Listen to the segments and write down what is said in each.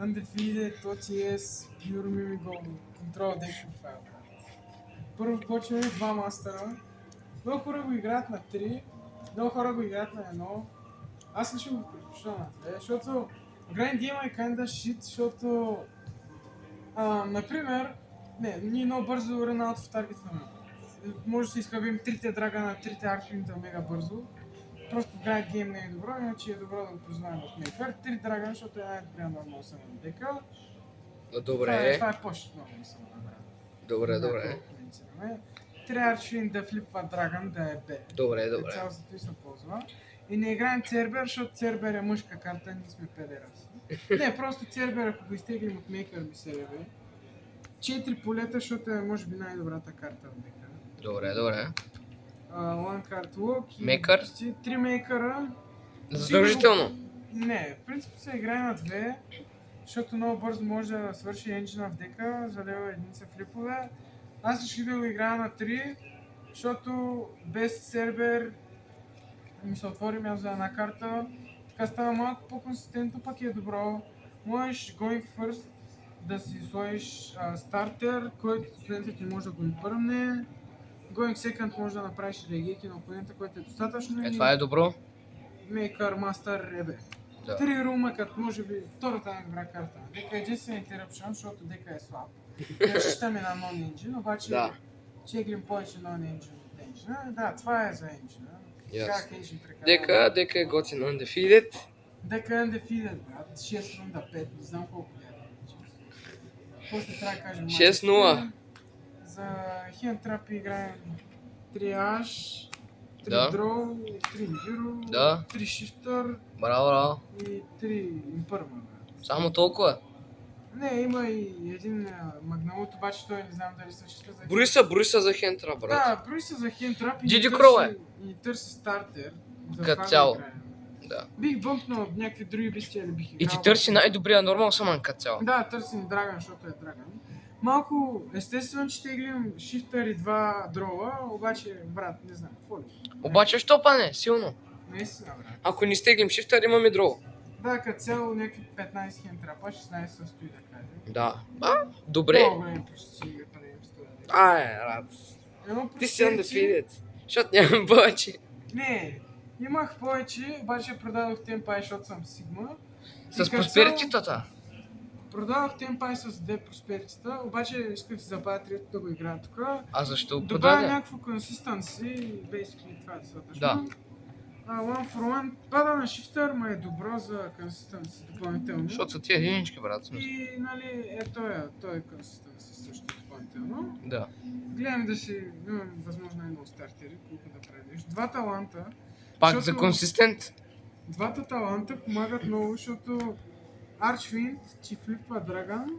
Undefeated, OTS, Pure Mimigo, Control Deck файл. Първо почваме два мастера. Много хора го играят на 3, много хора го играят на 1. Аз лично го предпочитам на 2, защото Grind Game е kinda shit, защото например, ние много бързо run out of target-ваме. Може да си изхъбим трите драга на трите арквинта мега бързо. Просто Grind Game не е добро, иначе е добро да го признаем от Maker. 3 драга, защото е най-добрия нормал съм на дека. Добре. Това е по-щит нормал съм на брат. Добре. Трябва Арчвин да флипва Драган да е Б. Добре. Цяло за това се ползва. И не играем Цербер, защото Цербер е мъжка карта, ние сме педераси. Не, просто Цербер, ако го изтеглим от Мейкър ми се реве. 4 полета, защото е може би най-добрата карта в дека. Добре. One card walk и... Мейкър? 3 мейкъра. Задължително. Не, в принцип се играе на 2, защото много бързо може да свърши енджина в дека, залева единица флипове. Аз реших да го играя на 3, защото без сербер ми се отвори място за една карта. Така става малко по-консистентно, пък е добро. Можеш going first да си сложиш стартер, който опонентът ти може да го импърне. Going second може да направиш регейки на опонента, което е достатъчно. Това е добро. Maker, Master, Ребе. Да. 3 рума, като може би втората най-добра карта. Дека е Jesse Interruption, защото дека е слаб. Разчитаме на non-engine, обаче чеглим повече non-engine от engine. Да, това е за engine. Как engine прекарава? Дека е готин undefeated. Дека е undefeated, брат. 6 рунда 5, не знам колко гледам. После трябва да кажем 6-0. За Hand Trap играем 3 Ash, 3 Да. Draw, 3 Hero, Да. 3 Shifter Браво. и 3 Imperma, брат. Само толкова. Не, има и един Магнаут, обаче той не знам дали се счита за... Брои са за хентра, брат. Да, брои се за Hand Trap Didi Crow е. и ни търси стартер. За Като това цяло. да играем. Да. Бих бъмкнал някакви други бестия, или бих играл. И ти търси най-добрия нормал саман като цяло. Да, търсим Драган, защото е Драган. Малко, естествено, че теглим Shifter и 2 дрола, обаче, брат, не знам, какво ли? Обаче, що пане? Силно. Наистина, брат. Ако не стеглим шифтър, имаме дроу. Да, като цяло някакви 15 хентрапа, 16 състои да кажем. Да. Добре. Много големи прости да правим стоя. Рад. Едно Ти си просперче... undefeated. Защото нямам повече. Не, имах повече, обаче продадох темпай, защото съм Сигма. С просперититата. Продавах темпай с 2 просперитета, обаче исках да си забавя третото да го играя тук. А защо Добавя продаде? някакво consistency, basically това е достатъчно. Да. One for one пада на шифтър, ма е добро за consistency допълнително. Защото са тия единички, брат. И нали, той е consistency също допълнително. Да. Гледам да си имам възможно едно стартери, колко да правиш. Два таланта. Пак защото за консистент. Двата таланта помагат много, защото Archwind ти флипва Драган,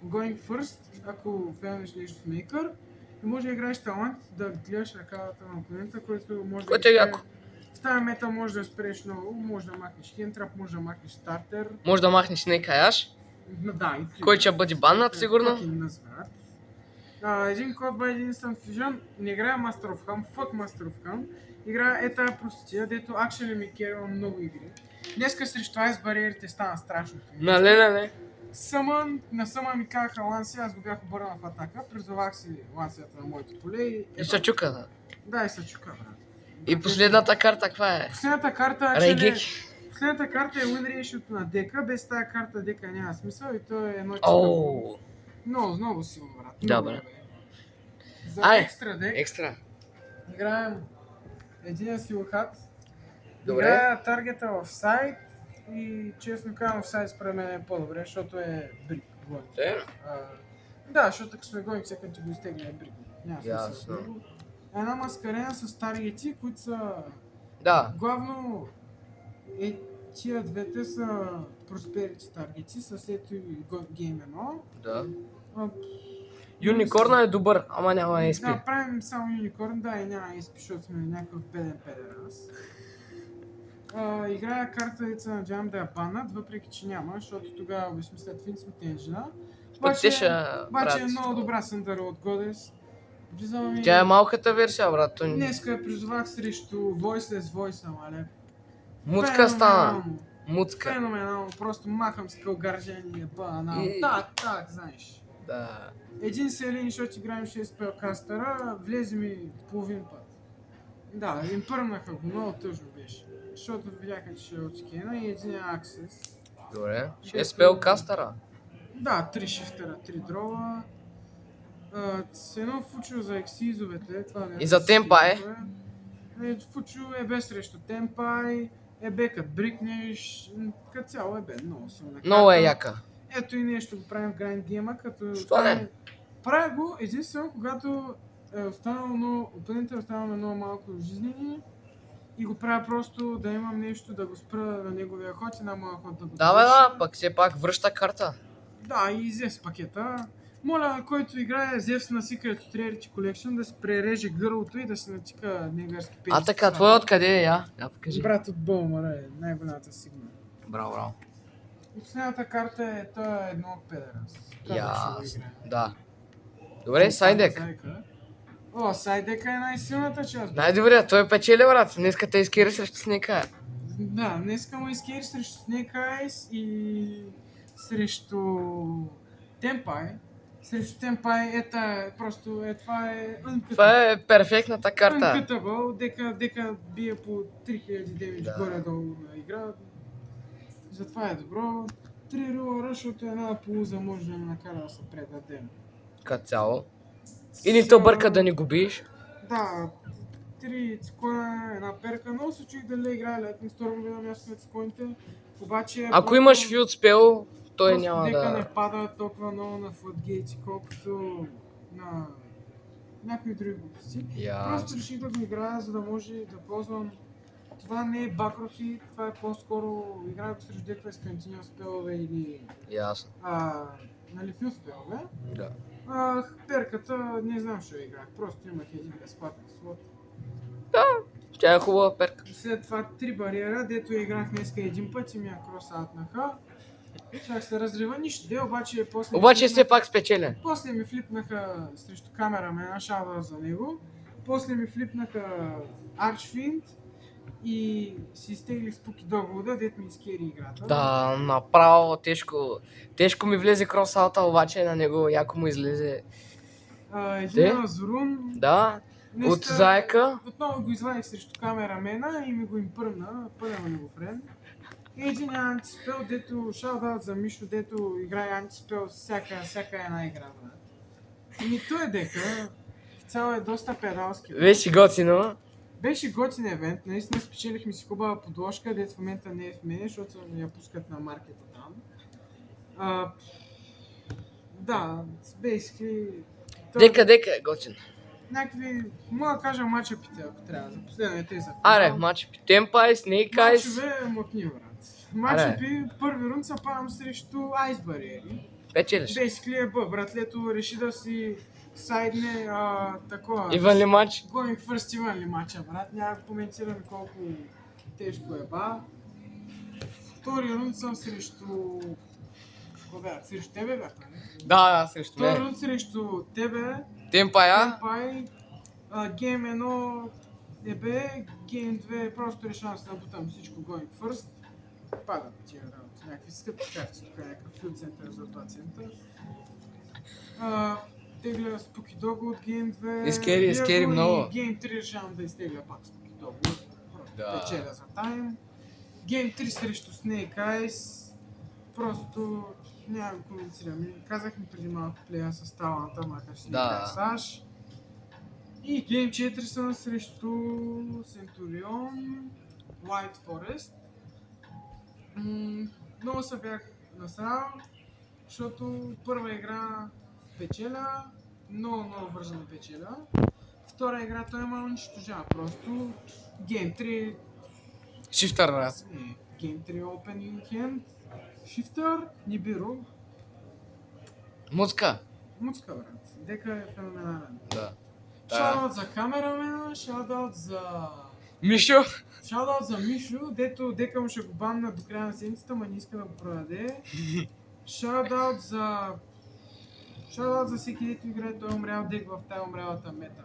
going first, ако фейлнеш нещо с Maker, и може да играеш талант да гледаш ръкавата на опонента, който може Което е яко. В тази мета може да спреш много, може да махнеш хентрап, може да махнеш стартер. Може да махнеш нека яш. Да, и Кой ще бъде баннат, сигурно? Един код by Instant Fusion не играе Master of Ham, fuck Master of Ham. Играе тая простотия, дето actually ми кервам много игри. Днеска срещу Ice бариерите стана страшно. Нале. На Съма ми казаха Ланси, аз го бях обърнал в атака, призовах си Лансията на моето поле и... И се чука, да. Да, и се чука, брат. И последната карта, каква е? Последната карта Рейгеки. Последната карта е win ratio на дека, без тази карта дека няма смисъл и то е едно Ооо. много силно, брат. Да, Много, бе. За Ай, екстра дек Екстра. играем един силхат. Добре. Играя таргета в сайт и честно казвам в сайт според мен е по-добре, защото е брик. Да, защото ако сме going second ти го изтегне е брик. Няма смисъл. Ясно. Една маскарена с таргети, които са... Да. Главно тия двете са Prosperity таргети с ето и Game 1. Да. А, Юникорна е добър, ама няма SP. Да, правим само юникорн, да и няма SP, защото сме някакъв беден педерас. Играя карта и се надявам да я банат, въпреки че няма, защото тогава обезмислят Финсмит Енджина. Обаче е много добра Съндъра от Годес. Тя е малката версия, брат. Днеска призовах срещу Voiceless Voice, мале. Мутка стана. Муцка. Феноменално, просто махам с кългаржение, банал. И- Так, знаеш. Да. Един селин, защото играем 6 спелкастъра, влезе ми половин път. Да, им пърнаха го, много тъжно беше. Защото видяха, че ще е от скена и един аксес. Добре. Ще е спелкастъра. Да, 3 шифтера, 3 дрова. С едно фучо за ексизовете, това не И за темпай? Фучо е бе срещу темпай, е бе като брикнеш, като цяло е бе много силна. Много е карта. яка. Ето и нещо го правим в Grind Game, като... Що не? Правя го единствено, когато опонентът е останал на много малко жизнени и го правя просто да имам нещо да го спра на неговия ход и на моя ход да го Да, бе, довърша. да, пък все пак връща карта. Да, и Зевс пакета. Моля, който играе Зевс на Secret of Rarity Collection да си пререже гърлото и да си натика негарски печи. А така, твой откъде е, я? Я покажи. Брат от Бълмара е най-голямата сигма. Браво, браво. Последната карта е той едно от педерас. Яс. Да. Добре, сайдек. О, сайдека е най-силната част. Най-добре, той печели, брат. Днеска те изкири срещу Снейка. Да, днеска му изкери срещу Snake Eyes и срещу Темпай. Срещу Темпай просто това е Това е перфектната карта. Uncutable, дека бие по 3000 демидж Да. горе-долу на игра. Затова е добро. 3 рулера, защото една полуза може да ме накара да се предадем. Като цяло. И ни то бърка да ни губиш. Да, 3 цикона, една перка, но се чуих дали играе Lightning Storm на място на циконите. Обаче... Ако просто- имаш филд спел, той просто няма дека не да... пада толкова много на флотгейти, колкото на някои други глупости. Просто Ясно. реших да го играя, за да може да ползвам. Това не е бакрохи, това е по-скоро играя го срещу деква с Continuous спелове или Ясно. нали фил спелове. Да. Перката не знам що играх, просто имах един безплатен слот. Тя е хубава перка. След това 3 бариера, дето играх днеска един път и ми я кросаутнаха. Чак се разрива, нищо де, обаче после... Обаче все пак спечелен. После ми флипнаха срещу камерамена, шалва за него. После ми флипнаха Archfiend и си изтеглих Spooky Dogwood, дето ми изкери играта. Да, направо тежко. Тежко ми влезе кросаута, обаче на него яко му излезе. Един Азурун. Да, Днеска от заека. Отново го извадих срещу камерамена и ми го импърна, пълен ми го френ. И един антиспел, дето шаутаут за Мишо, дето играе антиспел всяка една игра, брат. И той е дека, цяло е доста педалски. Беше готино. Беше готин евент, наистина спечелихме си хубава подложка, дето в момента не е в мене, защото я пускат на маркета там. Да, basically... Дека е готин. Някакви, мога да кажа мачъпите, ако трябва, за последните за Аре, матчъпи. Темпай, Snake Eyes. Мачове мъкни, брат. Мачъпи, първи рунд се падам срещу айс бариери. Печелиш. Basically е бъ, братлето реши да си сайдне такова. Иван ли матч? Going first Иван ли матча, брат. Няма да коментираме колко тежко е ба. Втори рунд съм срещу... Какво бях? Срещу тебе бях, нали? Да, срещу Втори мен. рунд срещу тебе. Темпая. Темпай. Гейм 1 е бе, гейм 2 просто решавам да бутам всичко going first. Падат тия работи, някакви скъпи карти, тук някакъв филд център за 2 цента. Тегля Spooky Dogwood от гейм 2. Изкери много. И гейм 3 решавам да изтегля пак Spooky Dogwood. Просто Да. печеля за тайм. Гейм 3 срещу Snake Eyes. Просто няма да коментираме. Казахме преди малко плея с таланта, макар че Да. Snake Eyes Sash. И гейм 4 съм срещу Centurion, White Forest. Много се бях насрал, защото първа игра печеля, много вържена печеля. Втора игра той ме унищожава просто. Гейм 3... Шифтър, брат. Гейм 3 Open Hand. Shifter, Nibiru. Муцка. Муцка, брат. Дека е феноменален. Да. Шаутаут за камерамена, шаутаут за... Мишо. Шаутаут за Мишо, дето дека му ще го банна до края на седмицата, ма не иска да го продаде. Шаутаут за... Шаутаут за всеки, дето играе, той е умрял дек в тая умрялата мета.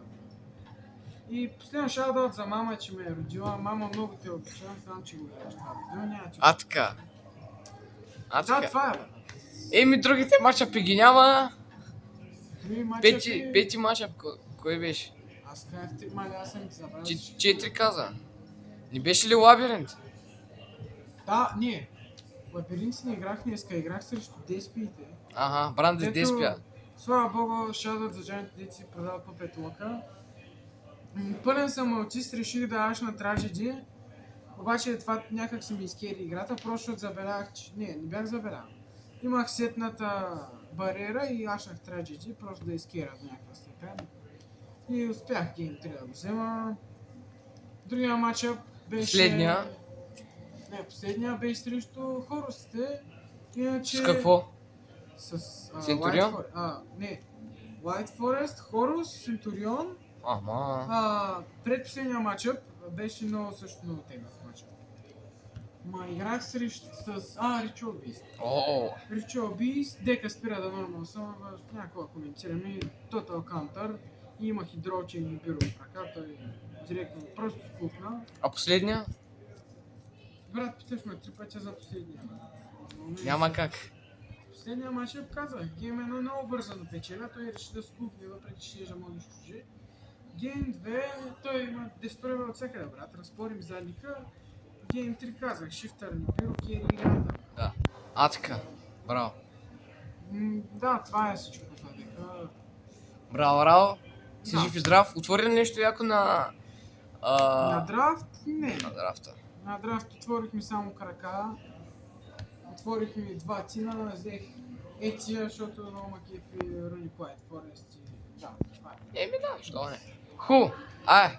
И последно шаутаут за мама, че ме е родила. Мама, много те обичам, знам, че го гледаш това видео, няма че... А така. А Да, така. това е, бе. Еми, другите матчапи ги няма. Три мача Пети матчап, кой беше? Аз казах три, мали, аз съм ти забравил. 4 каза. Не беше ли лабиринт? Да, не. Лабиринци не играх днеска, играх срещу Деспиите. Ага, Брандес Деспия. Слава богу, шадът за жените деци продават по 5 лъка. Пълен съм аутист, реших да аш на Tragedy. Обаче това някак си ми изкери играта, просто защото забелязах, че... Не бях забелязал. Имах сетната бариера и ашнах Tragedy, просто да изкера до някаква степен. И успях гейм 3 да го взема. Другия матчъп беше... Последния? Не, последния беше срещу хорусите. Иначе... С какво? С Центурион? Не. White Forest, Хорус, Центурион. Ама... Предпоследния матчъп беше също много тегъв матчъп. Играх срещу с... Ritual Beast. Ritual Beast, дека спира да нормално съм, някаква коментираме, Total Counter. И имах и дроче и бюро в ръка, той директно просто скупна. А последния? Брат, питаш ме 3 пъти за последния. Няма как. Последния матчъп казах, гейм 1 много бързо да печеля, той реши да скупне, въпреки че ежа му унищожи. Гейм 2, той има дестройва от всякъде, брат, разпорим задника. Гейм 3 казах, шифтър ни бюро, кери играта. Да. А така. Браво. Да, това е всичко за дека. Браво. Си жив и здрав. Отвори ли нещо яко на... На драфт? Не. На драфта. На драфт отворихме само крака. Отворихме 2 тина, взех Етия, защото много ма кефи Руни White Forest и... Да, това е. Еми да, що не. Ху, ай.